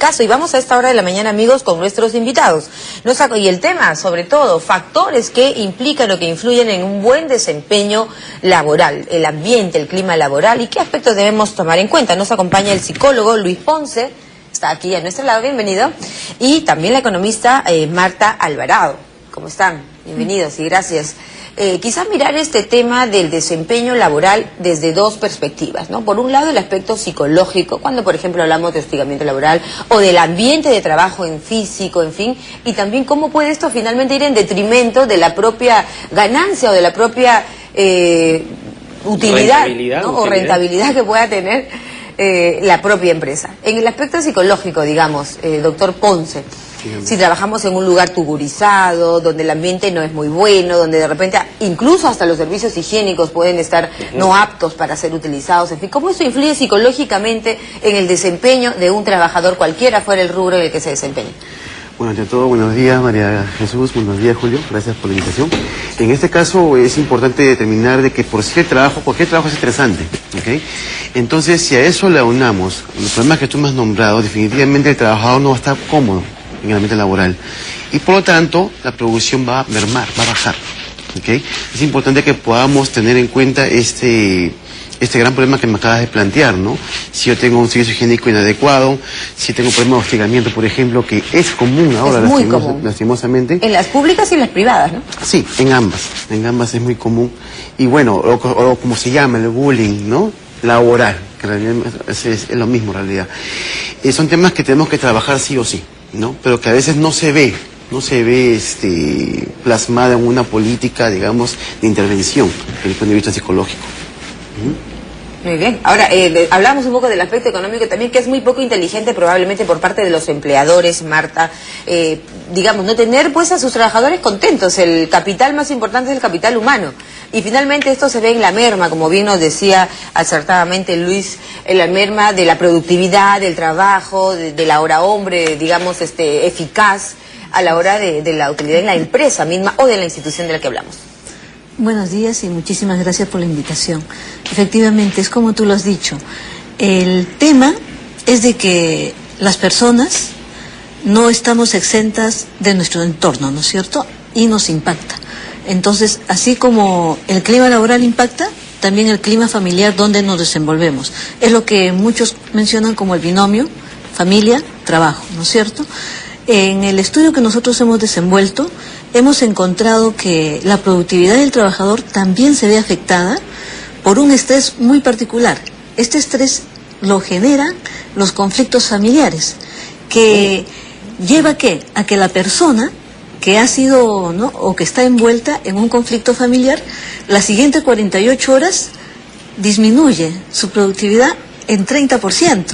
caso. Y vamos a esta hora de la mañana, amigos, con nuestros invitados. Y el tema, sobre todo, factores que implican o que influyen en un buen desempeño laboral, el ambiente, el clima laboral y qué aspectos debemos tomar en cuenta. Nos acompaña el psicólogo Luis Ponce, está aquí a nuestro lado, bienvenido, y también la economista Marta Alvarado. ¿Cómo están? Bienvenidos y gracias. Quizás mirar este tema del desempeño laboral desde dos perspectivas, ¿no? Por un lado, el aspecto psicológico, cuando por ejemplo hablamos de hostigamiento laboral o del ambiente de trabajo en físico, en fin, y también cómo puede esto finalmente ir en detrimento de la propia ganancia o de la propia utilidad, ¿no? O rentabilidad que pueda tener la propia empresa. En el aspecto psicológico, digamos, doctor Ponce, si trabajamos en un lugar tugurizado, donde el ambiente no es muy bueno, donde de repente incluso hasta los servicios higiénicos pueden estar no aptos para ser utilizados, en fin, ¿cómo eso influye psicológicamente en el desempeño de un trabajador, cualquiera fuera el rubro en el que se desempeñe? Bueno, ante todo, buenos días María Jesús, buenos días Julio, gracias por la invitación. En este caso es importante determinar de que por sí el trabajo, cualquier trabajo es estresante, ¿ok? Entonces, si a eso le aunamos los problemas que tú me has nombrado, definitivamente el trabajador no va a estar cómodo en el ambiente laboral y por lo tanto la producción va a mermar, va a bajar, ¿ok? Es importante que podamos tener en cuenta este gran problema que me acabas de plantear, ¿no? Si yo tengo un servicio higiénico inadecuado, si tengo un problema de hostigamiento, por ejemplo, que es común ahora, es muy común, lastimosamente. En las públicas y en las privadas, ¿no? Sí, en ambas es muy común. Y bueno, o como se llama, el bullying, ¿no? Laboral, que en realidad es lo mismo en realidad. Son temas que tenemos que trabajar sí o sí, ¿no? Pero que a veces no se ve plasmada en una política, digamos, de intervención desde el punto de vista psicológico. Muy bien. Ahora, hablamos un poco del aspecto económico también, que es muy poco inteligente probablemente por parte de los empleadores, Marta, digamos, no tener pues a sus trabajadores contentos. El capital más importante es el capital humano. Y finalmente esto se ve en la merma, como bien nos decía acertadamente Luis, en la merma de la productividad, del trabajo, de la hora hombre, digamos, eficaz a la hora de la utilidad en la empresa misma o de la institución de la que hablamos. Buenos días y muchísimas gracias por la invitación. Efectivamente, es como tú lo has dicho. El tema es de que las personas no estamos exentas de nuestro entorno, ¿no es cierto? Y nos impacta. Entonces, así como el clima laboral impacta, también el clima familiar donde nos desenvolvemos. Es lo que muchos mencionan como el binomio familia-trabajo, ¿no es cierto? En el estudio que nosotros hemos desenvuelto, hemos encontrado que la productividad del trabajador también se ve afectada por un estrés muy particular. Este estrés lo generan los conflictos familiares, que lleva a que la persona que ha sido, ¿no?, o que está envuelta en un conflicto familiar, las siguientes 48 horas disminuye su productividad en 30%.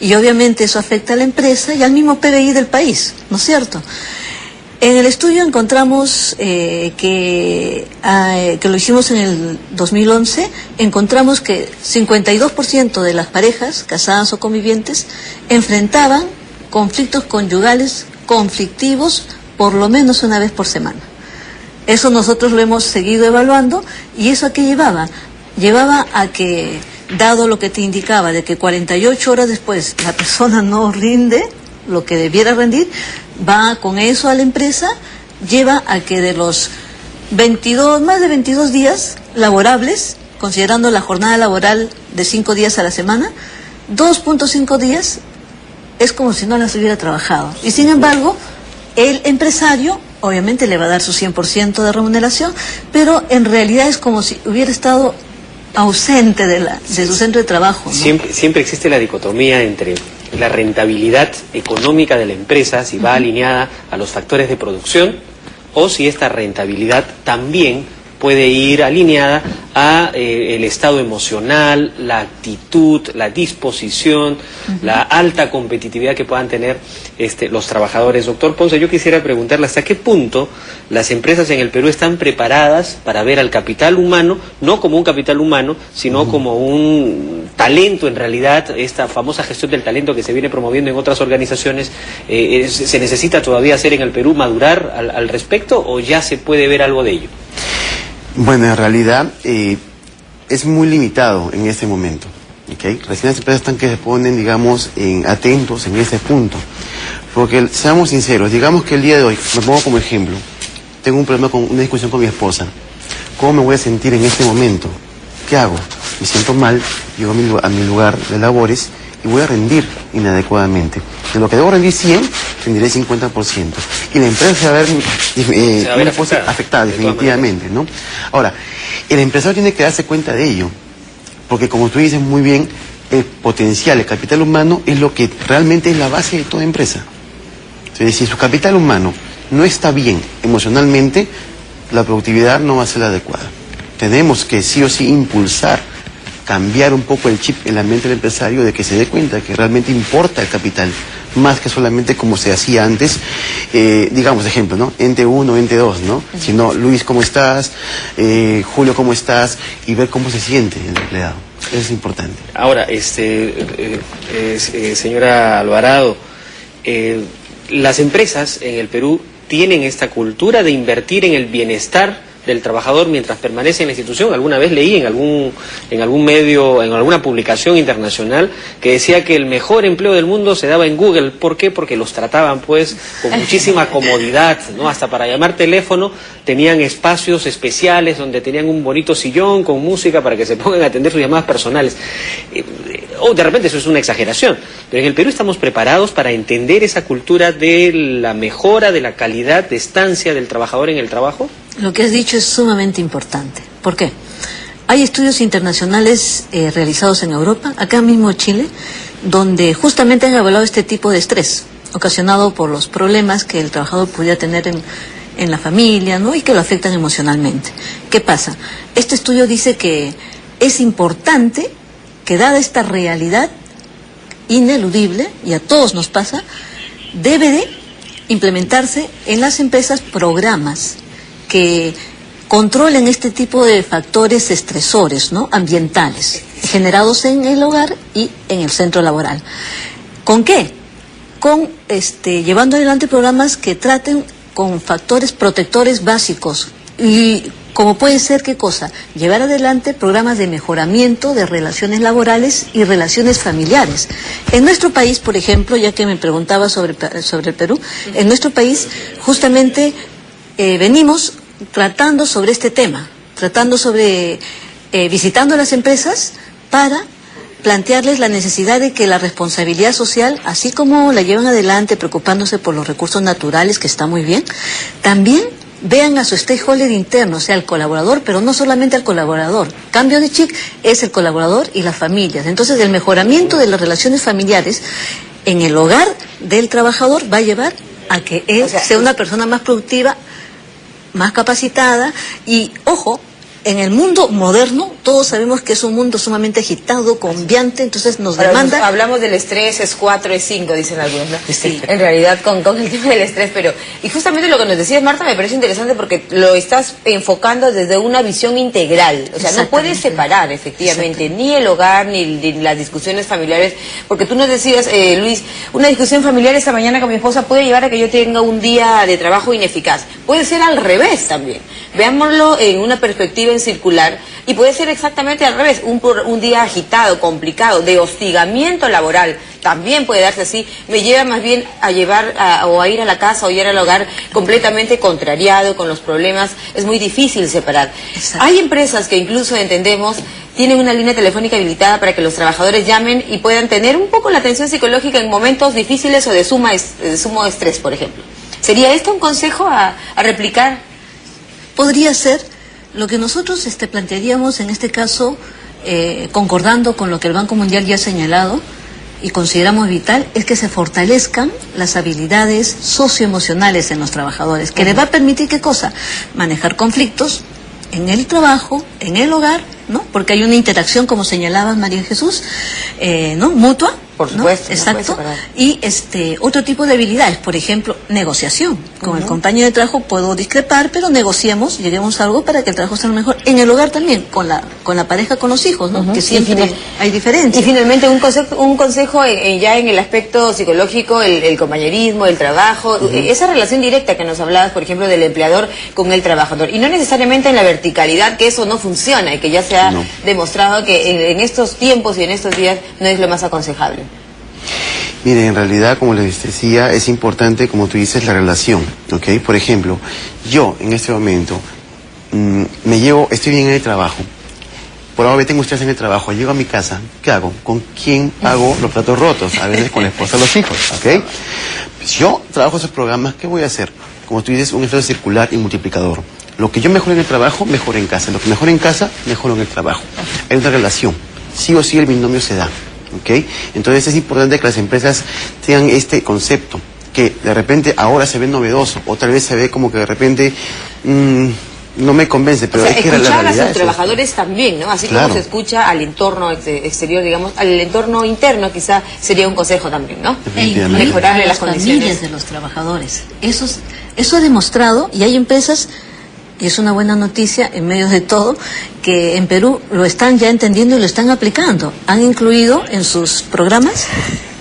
Y obviamente eso afecta a la empresa y al mismo PBI del país, ¿no es cierto? En el estudio encontramos que lo hicimos en el 2011, encontramos que 52% de las parejas casadas o convivientes enfrentaban conflictos conyugales conflictivos por lo menos una vez por semana. Eso nosotros lo hemos seguido evaluando y ¿eso a qué llevaba? Llevaba a que, dado lo que te indicaba, de que 48 horas después la persona no rinde lo que debiera rendir, va con eso a la empresa, lleva a que de los más de 22 días laborables, considerando la jornada laboral de 5 días a la semana, 2.5 días es como si no las hubiera trabajado. Y sin embargo, el empresario obviamente le va a dar su 100% de remuneración, pero en realidad es como si hubiera estado ausente de su centro de trabajo, ¿no? Siempre existe la dicotomía entre la rentabilidad económica de la empresa, si va alineada a los factores de producción, o si esta rentabilidad también puede ir alineada a el estado emocional, la actitud, la disposición, la alta competitividad que puedan tener los trabajadores. Doctor Ponce, yo quisiera preguntarle hasta qué punto las empresas en el Perú están preparadas para ver al capital humano, no como un capital humano, sino como un talento en realidad, esta famosa gestión del talento que se viene promoviendo en otras organizaciones. ¿Se necesita todavía hacer en el Perú, madurar al respecto, o ya se puede ver algo de ello? Bueno, en realidad es muy limitado en este momento. ¿okay? Recién las empresas están que se ponen, digamos, atentos en ese punto. Porque, seamos sinceros, digamos que el día de hoy, me pongo como ejemplo, tengo un problema con una discusión con mi esposa. ¿Cómo me voy a sentir en este momento? ¿Qué hago? Me siento mal, llego a mi lugar de labores y voy a rendir inadecuadamente. De lo que debo rendir 100, rendiré 50%. Y la empresa se va a ver, afectada definitivamente, ¿no? Ahora, el empresario tiene que darse cuenta de ello. Porque como tú dices muy bien, el potencial, el capital humano es lo que realmente es la base de toda empresa. Entonces, si su capital humano no está bien emocionalmente, la productividad no va a ser la adecuada. Tenemos que sí o sí impulsar, cambiar un poco el chip en la mente del empresario de que se dé cuenta que realmente importa el capital, más que solamente como se hacía antes, digamos, ejemplo, ¿no? Ente 1, ente 2, ¿no? Sino, Luis, ¿cómo estás? Julio, ¿cómo estás? Y ver cómo se siente el empleado. Eso es importante. Ahora, señora Alvarado, las empresas en el Perú tienen esta cultura de invertir en el bienestar del trabajador mientras permanece en la institución. Alguna vez leí en algún medio, en alguna publicación internacional, que decía que el mejor empleo del mundo se daba en Google. ¿Por qué? Porque los trataban pues con muchísima comodidad, ¿no? Hasta para llamar teléfono tenían espacios especiales donde tenían un bonito sillón con música para que se pongan a atender sus llamadas personales. O de repente eso es una exageración, pero en el Perú estamos preparados para entender esa cultura de la mejora de la calidad de estancia del trabajador en el trabajo. Lo que has dicho es sumamente importante. ¿Por qué? Hay estudios internacionales realizados en Europa, acá mismo en Chile, donde justamente han evaluado este tipo de estrés ocasionado por los problemas que el trabajador pudiera tener en la familia, ¿no? Y que lo afectan emocionalmente. ¿Qué pasa? Este estudio dice que es importante que, dada esta realidad ineludible, y a todos nos pasa, debe de implementarse en las empresas programas que controlen este tipo de factores estresores, ¿no? Ambientales, generados en el hogar y en el centro laboral. ¿Con qué? Con llevando adelante programas que traten con factores protectores básicos, y como puede ser, ¿qué cosa? Llevar adelante programas de mejoramiento de relaciones laborales y relaciones familiares. En nuestro país, por ejemplo, ya que me preguntaba sobre el Perú, en nuestro país justamente venimos tratando sobre este tema, visitando las empresas para plantearles la necesidad de que la responsabilidad social, así como la llevan adelante preocupándose por los recursos naturales, que está muy bien, también vean a su stakeholder interno, o sea, al colaborador, pero no solamente al colaborador. Cambio de chip es el colaborador y las familias. Entonces, el mejoramiento de las relaciones familiares en el hogar del trabajador va a llevar a que él sea una persona más productiva, más capacitada. Y, ojo, en el mundo moderno, todos sabemos que es un mundo sumamente agitado, cambiante, entonces nos demanda... Hablamos del estrés, es 4, es 5, dicen algunos, ¿no? Sí. En realidad, con el tema del estrés, pero... Y justamente lo que nos decías, Marta, me parece interesante porque lo estás enfocando desde una visión integral. O sea, no puedes separar, efectivamente, ni el hogar, ni las discusiones familiares, porque tú nos decías, Luis, una discusión familiar esta mañana con mi esposa puede llevar a que yo tenga un día de trabajo ineficaz. Puede ser al revés también. Veámoslo en una perspectiva circular, y puede ser exactamente al revés, un día agitado, complicado, de hostigamiento laboral, también puede darse así, me lleva más bien a llevar o a ir a la casa o ir al hogar completamente contrariado, con los problemas, es muy difícil separar. Exacto. Hay empresas que incluso, entendemos, tienen una línea telefónica habilitada para que los trabajadores llamen y puedan tener un poco la atención psicológica en momentos difíciles o de sumo estrés, por ejemplo. ¿Sería esto un consejo a replicar? Podría ser. Lo que nosotros plantearíamos en este caso, concordando con lo que el Banco Mundial ya ha señalado y consideramos vital, es que se fortalezcan las habilidades socioemocionales en los trabajadores, que les va a permitir, ¿qué cosa? Manejar conflictos en el trabajo, en el hogar, ¿no? Porque hay una interacción, como señalabas, María Jesús, ¿no? Mutua. Por supuesto. ¿No? Exacto. Y otro tipo de habilidades, por ejemplo, negociación. Con el compañero de trabajo puedo discrepar, pero negociemos, lleguemos a algo para que el trabajo sea mejor. En el hogar también, con la pareja, con los hijos, ¿no? Que siempre hay diferencias. Y finalmente un consejo ya en el aspecto psicológico, el compañerismo, el trabajo, esa relación directa que nos hablabas, por ejemplo, del empleador con el trabajador. Y no necesariamente en la verticalidad, que eso no funciona y que ya se ha demostrado que en estos tiempos y en estos días no es lo más aconsejable. Mire, en realidad, como les decía, es importante, como tú dices, la relación, ¿ok? Por ejemplo, yo en este momento estoy bien en el trabajo, por ahora tengo estrés en el trabajo, llego a mi casa, ¿qué hago? ¿Con quién hago los platos rotos? A veces con la esposa o los hijos, ¿ok? Pues yo trabajo esos programas, ¿qué voy a hacer? Como tú dices, un efecto circular y multiplicador. Lo que yo mejoro en el trabajo, mejoro en casa. Lo que mejoro en casa, mejoro en el trabajo. Hay una relación. Sí o sí el binomio se da. ¿Ok? Entonces es importante que las empresas tengan este concepto, que de repente ahora se ve novedoso, o tal vez se ve como que de repente no me convence, pero o sea, es que la escuchar realidad a sus trabajadores también, ¿no? Así claro. como se escucha al entorno exterior, digamos, al entorno interno, quizá sería un consejo también, ¿no? Mejorarle las condiciones. Familias de los trabajadores. Eso ha demostrado, y hay empresas, y es una buena noticia en medio de todo, que en Perú lo están ya entendiendo y lo están aplicando. Han incluido en sus programas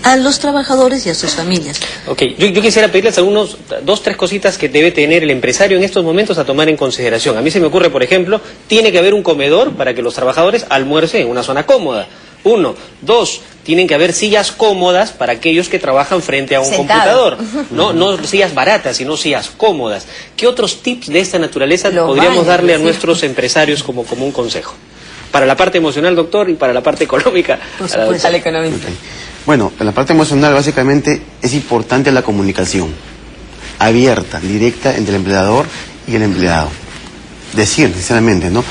a los trabajadores y a sus familias. Ok, yo quisiera pedirles algunos, 2, 3 cositas que debe tener el empresario en estos momentos a tomar en consideración. A mí se me ocurre, por ejemplo, tiene que haber un comedor para que los trabajadores almuercen en una zona cómoda. 1, 2, tienen que haber sillas cómodas para aquellos que trabajan frente a un computador. No sillas baratas, sino sillas cómodas. ¿Qué otros tips de esta naturaleza podríamos darle a nuestros empresarios como un consejo? Para la parte emocional, doctor, y para la parte económica. Por supuesto. La económica. Okay. Bueno, en la parte emocional básicamente es importante la comunicación abierta, directa entre el empleador y el empleado. Decir, sinceramente, ¿no?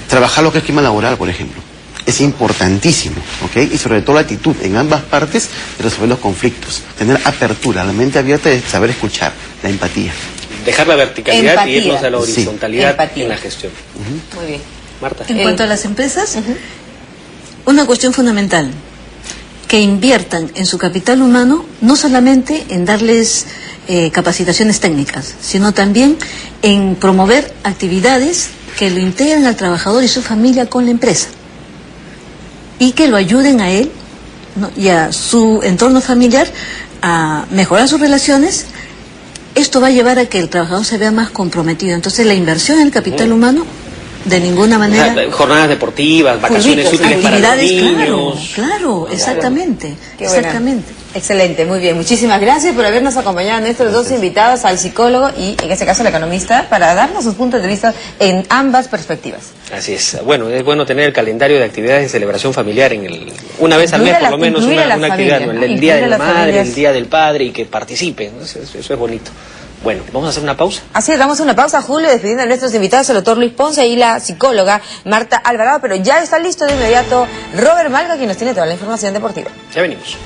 Trabajar lo que es clima laboral, por ejemplo. Es importantísimo, ¿ok? Y sobre todo la actitud en ambas partes de resolver los conflictos. Tener apertura, la mente abierta de saber escuchar, la empatía. Dejar la verticalidad Empatía. y irnos a la horizontalidad en la gestión. Muy bien. Marta. En cuanto a las empresas, una cuestión fundamental, que inviertan en su capital humano, no solamente en darles capacitaciones técnicas, sino también en promover actividades que lo integren al trabajador y su familia con la empresa, y que lo ayuden a él, ¿no?, y a su entorno familiar a mejorar sus relaciones. Esto va a llevar a que el trabajador se vea más comprometido. Entonces la inversión en el capital humano, de ninguna manera... O sea, jornadas deportivas, vacaciones útiles para los niños. Claro, exactamente. Qué exactamente. Excelente, muy bien. Muchísimas gracias por habernos acompañado a nuestros dos invitados, al psicólogo y en este caso al economista, para darnos sus puntos de vista en ambas perspectivas. Así es. Bueno, es bueno tener el calendario de actividades de celebración familiar una vez al mes, por lo menos, una actividad, ¿no? El día de la madre, el día del padre, y que participen, ¿no? Eso es bonito. Bueno, vamos a hacer una pausa. Así es, damos una pausa, Julio, despidiendo a nuestros invitados, el doctor Luis Ponce y la psicóloga Marta Alvarado, pero ya está listo de inmediato Robert Malga, quien nos tiene toda la información deportiva. Ya venimos.